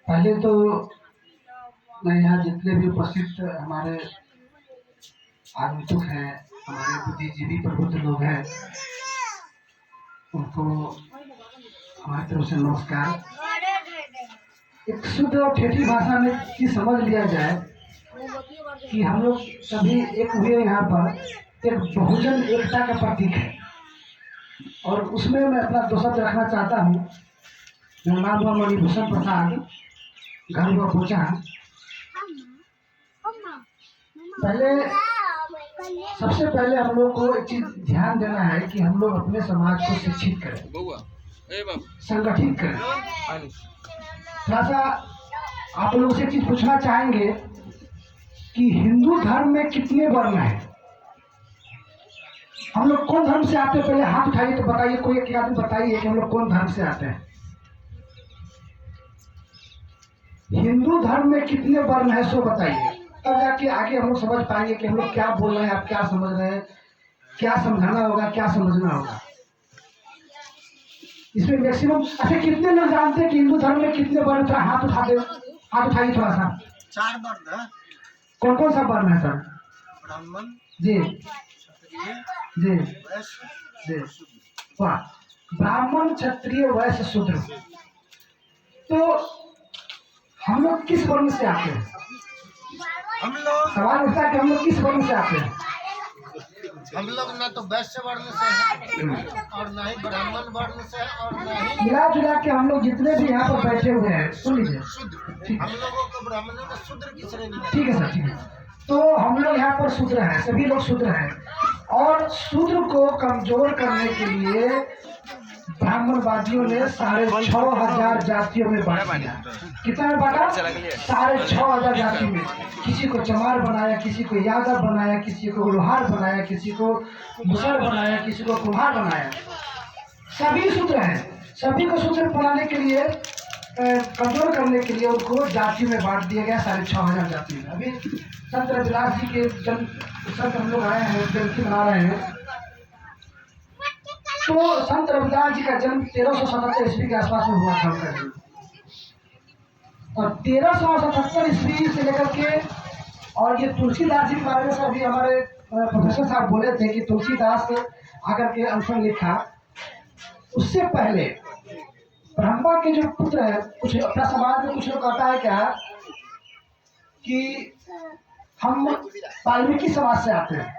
पहले तो मैं यहाँ जितने भी उपस्थित हमारे आगंतुक हैं, हमारे बुद्धिजीवी प्रबुद्ध लोग हैं, उनको हमारी तरफ से नमस्कार। एक शुद्ध और ठेठी भाषा में कि समझ लिया जाए कि हम लोग सभी एक हुए यहाँ पर एक बहुजन एकता का प्रतीक है, और उसमें मैं अपना दो शब्द रखना चाहता हूँ। मेरा नाम हुआ मणिभूषण प्रसाद, घर हुआ पूछा। सबसे पहले हम लोग को एक चीज ध्यान देना है कि हम लोग अपने समाज को शिक्षित करें, संगठित करें। थोड़ा सा आप लोगों से चीज पूछना चाहेंगे कि हिंदू धर्म में कितने वर्ण हैं? हम लोग कौन धर्म से आते हैं? पहले हाथ उठाइए तो बताइए, कोई एक आदमी बताइए कि हम लोग कौन धर्म से आते हैं। हिंदू धर्म में कितने वर्ण है सो बताइए, तब जाके आगे हम लोग समझ पाएंगे कि हम लोग क्या बोल रहे हैं, आप क्या समझ रहे हैं, क्या समझाना होगा, क्या समझना होगा। इसमें मैक्सिमम अच्छा कितने लोग जानते हैं कि हिंदू धर्म में कितने वर्ण? थोड़ा हाथ उठा दे, हाथ उठाइए थोड़ा सा। 4 वर्ण है। कौन कौन सा वर्ण है सर? ब्राह्मण जी जी वैश्य जी, वाह। ब्राह्मण, क्षत्रिय, वैश्य, शूद्र। तो हम लोग किस वर्ण से आते हैं? हम लोग सवाल उठता है कि हम लोग किस वर्ण से आते हैं? हम लोग ना तो वैश्य वर्ण से हैं और ना ही ब्राह्मण वर्ण से और ना ही मिला जुला के हम लोग जितने भी यहाँ पर बैठे हुए हैं, सुन लीजिए। शूद्र। हम लोगों को ब्राह्मणों में शूद्र की श्रेणी है। ठीक है सर, ठीक है। तो हम लोग यहाँ पर शूद्र हैं, सभी लोग शूद्र हैं, और शूद्र को कमजोर करने के लिए ब्राह्मणवादियों ने 6,500 जातियों में बांट दिया। कितना में बांटा? 6,500 जाति में। किसी को चमार बनाया, किसी को यादव बनाया, किसी को लोहार बनाया, किसी को मुसर बनाया, किसी को कुम्हार बनाया। सभी शूद्र हैं, सभी को शूद्र बनाने के लिए, कमजोर करने के लिए उनको जाति में बांट दिया गया, 6,500 जाति में। अभी संत रविदास जी के जन्म संत हम लोग आए हैं, जयंती मना रहे हैं। तो संत रविदास जी का जन्म 1377 ईस्वी के आसपास में हुआ था उनका जन्म, और 1377 ईस्वी से लेकर के, और ये तुलसीदास जी के बारे में अभी हमारे प्रोफेसर साहब बोले थे कि तुलसीदास आकर के अनशन लिखा। उससे पहले ब्रह्मा के जो पुत्र है, कुछ अपना समाज में कुछ लोग कहता है क्या कि हम वाल्मीकि समाज से आते हैं,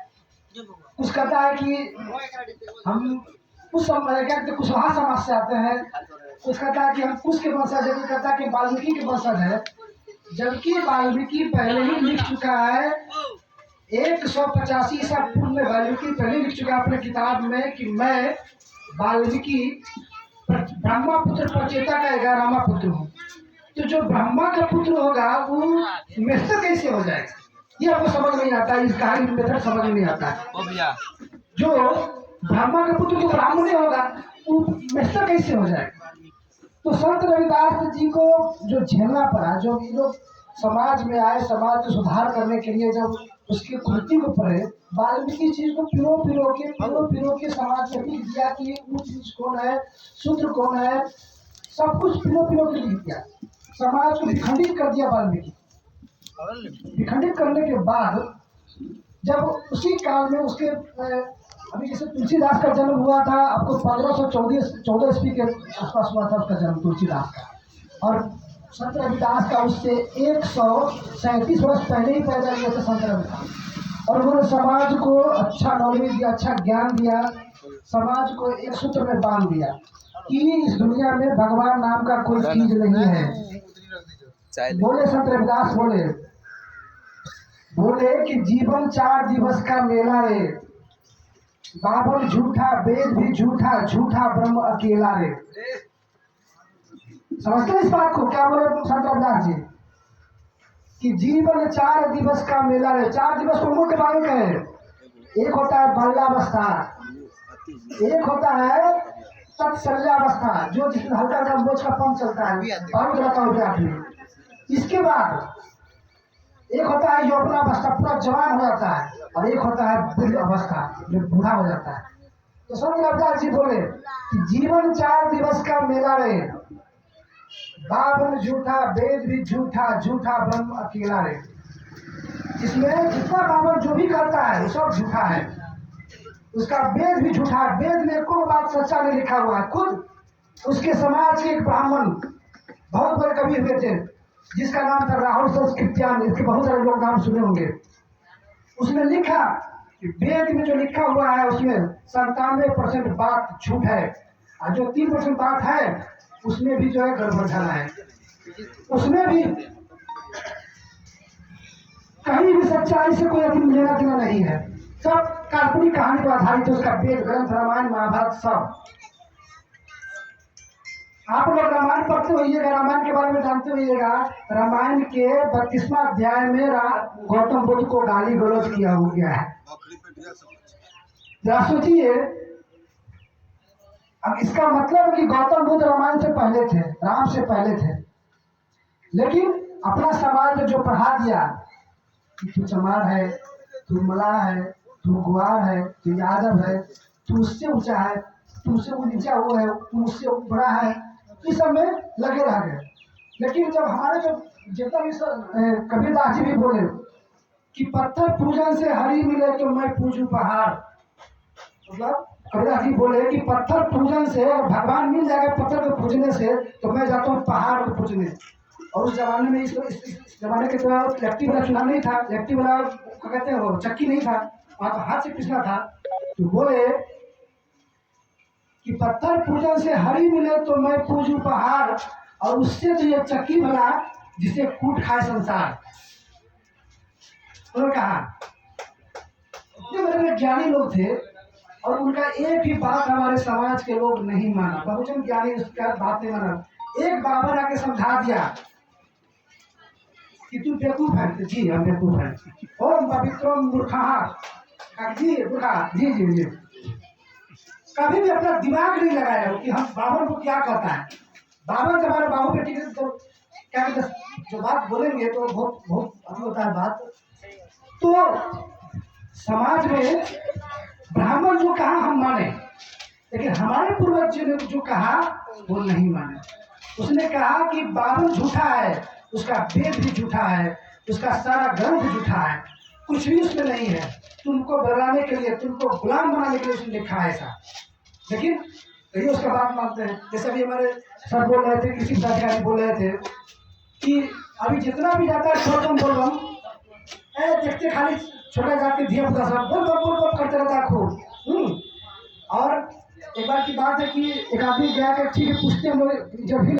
कुछ कहता है कि हम कुछ कुशवाहा समाज से आते हैं, कुछ कहता है कि हम कुश के वंशज है, कुछ कहता है कि वाल्मीकि के वंशज है। जबकि वाल्मीकि पहले ही लिख चुका है, 185 ईसा पूर्व में वाल्मीकि पहले लिख चुका है अपने किताब में कि मैं वाल्मीकि ब्रह्मा पुत्र प्रचेता का 11वां पुत्र हूँ। तो जो ब्रह्मा का पुत्र होगा वो मेस्टर कैसे हो जाएगा, ये आपको समझ नहीं आता है। इस कहानी मेथड समझ नहीं आता है। जो ब्रह्मा का पुत्र तो ब्राह्मण ही होगा, वो मेस्टर कैसे हो जाएगा? तो संत रविदास जी को जो झेलना पड़ा, जो ये लोग समाज में आए, समाज को सुधार करने के लिए जब उसकी कृति को पढ़े, वाल्मीकि चीज को पिरो के समाज में लिख दिया कि ऊंच नीच कौन है, शूद्र कौन है, सब कुछ पिरो के लिख दिया। समाज को विखंडित कर दिया वाल्मीकि। विखंडित करने के बाद जब उसी काल में उसके अभी जैसे तुलसीदास का जन्म हुआ था, आपको 1514 ईस्वी के आसपास हुआ था उसका जन्म तुलसीदास का, और संत रविदास का उससे 137 वर्ष पहले ही पैदा हुए थे संत रविदास। और उन्होंने समाज को अच्छा नॉलेज दिया, अच्छा ज्ञान दिया, समाज को एक सूत्र में बांध दिया कि इस दुनिया में भगवान नाम का कोई चीज नहीं है। बोले संत रविदास बोले कि जीवन 4 दिवस का मेला रे, बाबल झूठा, वेद भी झूठा, झूठा ब्रह्म अकेला रे। समझते हैं इस बात को? क्या बोले संत रविदास जी कि जीवन 4 दिवस का मेला है। 4 दिवस को मुख्य बालक है। एक होता है बाल्यावस्था, एक होता है तत्शल्यावस्था, जो जिसमें हल्का हल्का बोझ का पंप चलता है, और रहता है। इसके बाद एक होता है यौवनावस्था, पूरा जवान हो जाता है, और एक होता है बुढ़ अवस्था, जो बूढ़ा हो जाता है। तो संत रविदास जी बोले कि जीवन 4 दिवस का मेला रहे, बावन झूठा, वेद भी झूठा, झूठा ब्रह्म अकेला रे। इसमें जितना बावन जो भी करता है वो सब झूठा है। उसका वेद भी झूठा है, वेद में कोई बात सच्चा नहीं लिखा हुआ है। खुद उसके समाज के एक ब्राह्मण बहुत बड़े कवि हुए थे जिसका नाम था राहुल संस्कृत्यान, इसके बहुत सारे लोग नाम सुने होंगे। उसने लिखा कि वेद में जो लिखा हुआ है उसमें 97% बात झूठ है, और जो 3% बात है उसमें भी जो है गड़बड़झाला है। उसमें भी कहीं भी सच्चाई से कोई अधिक लेना देना नहीं है, सब काल्पनिक कहानी पर आधारित है। उसका वेद ग्रंथ, रामायण, महाभारत सब। आप लोग रामायण पढ़ते होइएगा, रामायण के बारे में जानते होइएगा। रामायण के 32वां अध्याय में गौतम बुद्ध को गाली गलौज किया हो गया है। जरा सोचिए, अब इसका मतलब है कि गौतम बुद्ध रामायण से पहले थे, राम से पहले थे, लेकिन अपना समाज में जो पढ़ा दिया कि तू चमार है, तू मलाह है, तू ग्वार है, तू यादव है, तू उससे ऊंचा है, तुमसे वो नीचा हुआ है, तू उससे बड़ा है, इस सब में लगे रह गए। लेकिन जब हमारे जो जितना भी कबीरदास जी भी बोले कि पत्थर पूजन से हरि मिले तो मैं पूजू पहाड़, मतलब कबीरदास जी बोले कि पत्थर पूजन से भगवान मिल जाएगा पत्थर को पूजने से, तो मैं जाता हूँ पहाड़ को पूजने। और उस जमाने में इस जमाने के तो इलेक्ट्रिक वाला चूल्हा नहीं था, इलेक्ट्रिक वाला क्या कहते हैं वो चक्की नहीं था, वहाँ तो हाथ से पिसना था। तो बोले कि पत्थर पूजन से हरि मिले तो मैं पूजू पहाड़, और उससे तो ये चक्की वाला जिसे कूट खाए संसार। उन्होंने कहा इतने बड़े बड़े ज्ञानी लोग थे और उनका एक भी बात हमारे समाज के लोग नहीं माना। बहुजन ज्ञानी उसका बात नहीं माना। एक बाबर आके समझा दिया कि तू बेवकूफ है। जी हम बेवकूफ है। ओम पवित्र मूर्खा जी, मूर्खा जी जी जी। कभी भी अपना दिमाग नहीं लगाया हो कि हम बाबर को क्या कहता है। बाबर जब हमारे बाबू बेटी के तो क्या कहते, जो बात बोलेंगे तो बहुत बहुत अभी होता है बात। तो समाज में ब्राह्मण जो कहा हम माने, लेकिन हमारे पूर्वज ने जो कहा वो नहीं माने। उसने कहा कि बाबर झूठा है, उसका वेद भी झूठा है, उसका सारा ग्रंथ झूठा है, कुछ भी उसमें नहीं है। तुमको डराने के लिए, तुमको गुलाम बनाने के लिए उसने लिखा है ऐसा। लेकिन यही उसका बात मानते हैं। जैसे अभी हमारे सर बोल रहे थे, कृषि अधिकारी बोल रहे थे कि अभी जितना भी जाता है छोड़ बोल रहा हूँ, देखते खाली छोटा जाके धिया पुता सब बोल करते रहता है खूब। और एक बार की बात है कि एक आदमी गया कि ठीक है पूछते हम लोग जब भी